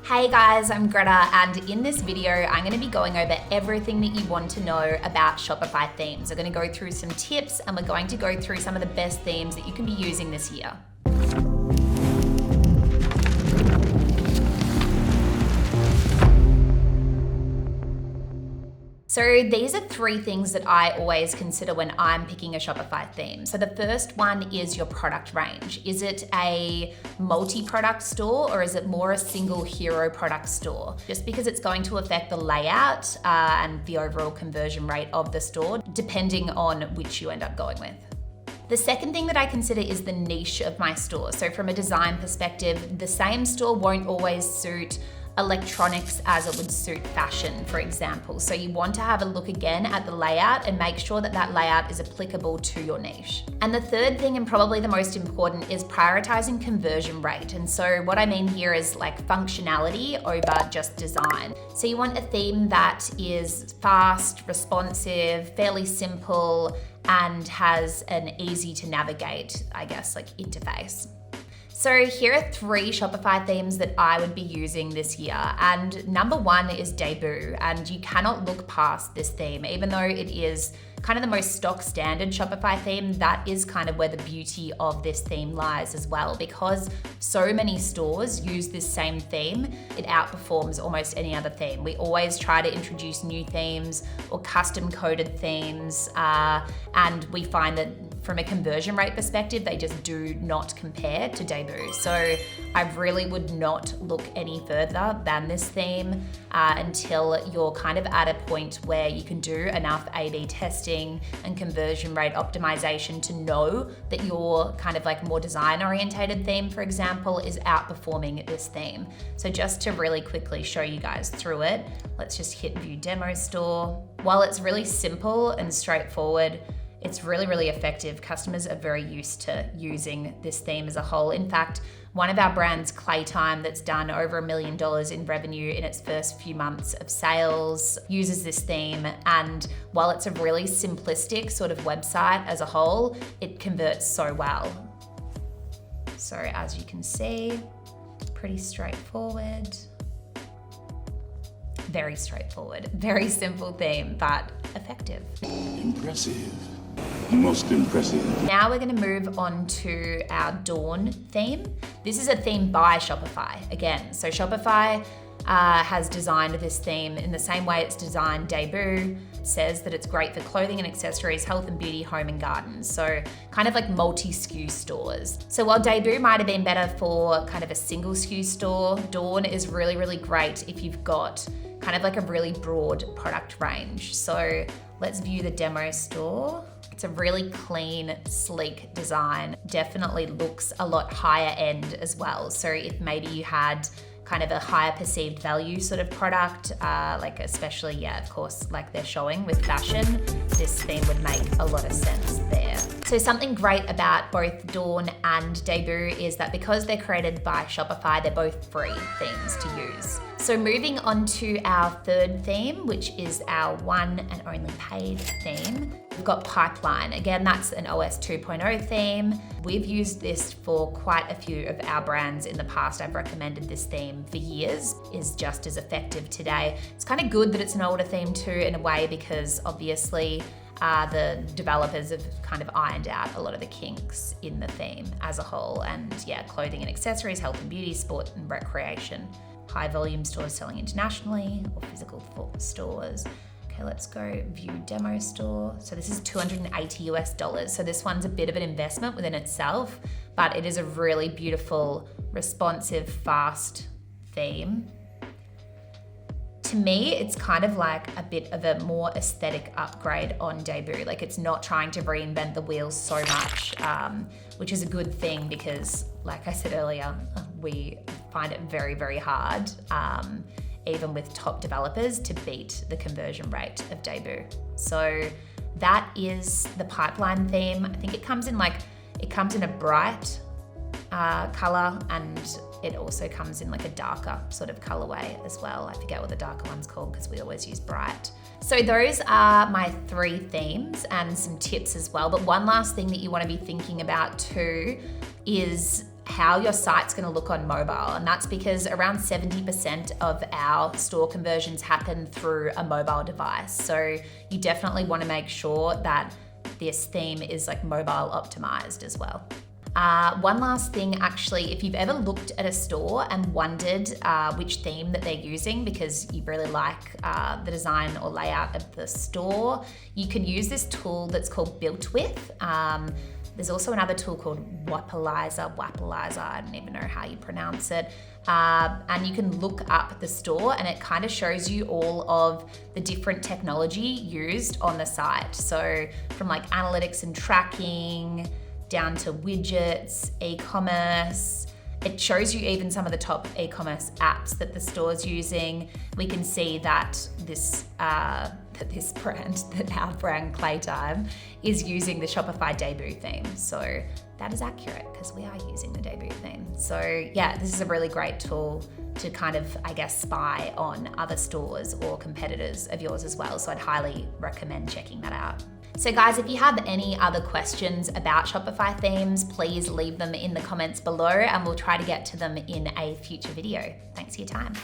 Hey guys, I'm Greta, and in this video, I'm going to be going over everything that you want to know about Shopify themes. We're going to go through some tips, and we're going to go through some of the best themes that you can be using this year. So these are three things that I always consider when I'm picking a Shopify theme. So the first one is your product range. Is it a multi-product store or is it more a single hero product store? Just because it's going to affect the layout and the overall conversion rate of the store, depending on which you end up going with. The second thing that I consider is the niche of my store. So from a design perspective, the same store won't always suit electronics as it would suit fashion, for example. So you want to have a look again at the layout and make sure that that layout is applicable to your niche. And the third thing, and probably the most important, is prioritizing conversion rate. And so what I mean here is like functionality over just design. So you want a theme that is fast, responsive, fairly simple, and has an easy to navigate, I guess, like interface. So here are three Shopify themes that I would be using this year. And number one is Debut, and you cannot look past this theme. Even though it is kind of the most stock standard Shopify theme, that is kind of where the beauty of this theme lies as well. Because so many stores use this same theme, it outperforms almost any other theme. We always try to introduce new themes or custom coded themes, and we find that from a conversion rate perspective, they just do not compare to Debut. So I really would not look any further than this theme until you're kind of at a point where you can do enough A/B testing and conversion rate optimization to know that your kind of like more design orientated theme, for example, is outperforming this theme. So just to really quickly show you guys through it, let's just hit View Demo Store. While it's really simple and straightforward, it's really, really effective. Customers are very used to using this theme as a whole. In fact, one of our brands, Claytime, that's done over $1 million in revenue in its first few months of sales, uses this theme. And while it's a really simplistic sort of website as a whole, it converts so well. So as you can see, pretty straightforward. Very straightforward, very simple theme, but effective. Impressive. Most impressive. Now we're going to move on to our Dawn theme. This is a theme by Shopify again. So Shopify has designed this theme in the same way it's designed Debut. It says that it's great for clothing and accessories, health and beauty, home and garden. So kind of like multi-SKU stores. So while Debut might have been better for kind of a single SKU store, Dawn is really, really great if you've got kind of like a really broad product range. So let's view the demo store. It's a really clean, sleek design. Definitely looks a lot higher end as well. So if maybe you had kind of a higher perceived value sort of product, like especially, yeah, of course, like they're showing with fashion, this theme would make a lot of sense there. So something great about both Dawn and Debut is that because they're created by Shopify, they're both free themes to use. So moving on to our third theme, which is our one and only paid theme. We've got Pipeline. Again, that's an OS 2.0 theme. We've used this for quite a few of our brands in the past. I've recommended this theme for years. Is just as effective today. It's kind of good that it's an older theme too in a way, because obviously the developers have kind of ironed out a lot of the kinks in the theme as a whole. And yeah, clothing and accessories, health and beauty, sport and recreation. High volume stores selling internationally or physical stores. Okay, let's go View Demo Store. So this is $280 US. So this one's a bit of an investment within itself, but it is a really beautiful, responsive, fast theme. To me, it's kind of like a bit of a more aesthetic upgrade on Debut. Like it's not trying to reinvent the wheels so much, which is a good thing because, like I said earlier, we find it very, very hard, even with top developers, to beat the conversion rate of Debut. So that is the Pipeline theme. I think it comes in a bright color, and it also comes in like a darker sort of colorway as well. I forget what the darker one's called because we always use bright. So those are my three themes and some tips as well. But one last thing that you want to be thinking about too is how your site's gonna look on mobile. And that's because around 70% of our store conversions happen through a mobile device. So you definitely wanna make sure that this theme is like mobile optimized as well. One last thing, actually, if you've ever looked at a store and wondered which theme that they're using because you really like the design or layout of the store, you can use this tool that's called Built With. There's also another tool called Wapalizer, I don't even know how you pronounce it. And you can look up the store and it kind of shows you all of the different technology used on the site. So from like analytics and tracking, down to widgets, e-commerce. It shows you even some of the top e-commerce apps that the store's using. We can see that this brand, that our brand Claytime, is using the Shopify debut theme. So that is accurate because we are using the debut theme. So yeah, this is a really great tool to kind of, I guess, spy on other stores or competitors of yours as well. So I'd highly recommend checking that out. So guys, if you have any other questions about Shopify themes, please leave them in the comments below and we'll try to get to them in a future video. Thanks for your time.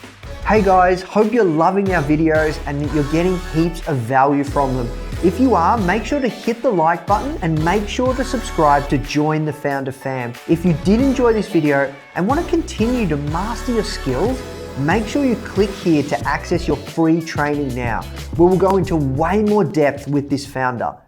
Hey guys, hope you're loving our videos and that you're getting heaps of value from them. If you are, make sure to hit the like button and make sure to subscribe to join the Founder Fam. If you did enjoy this video and want to continue to master your skills, make sure you click here to access your free training now, where we'll go into way more depth with this founder.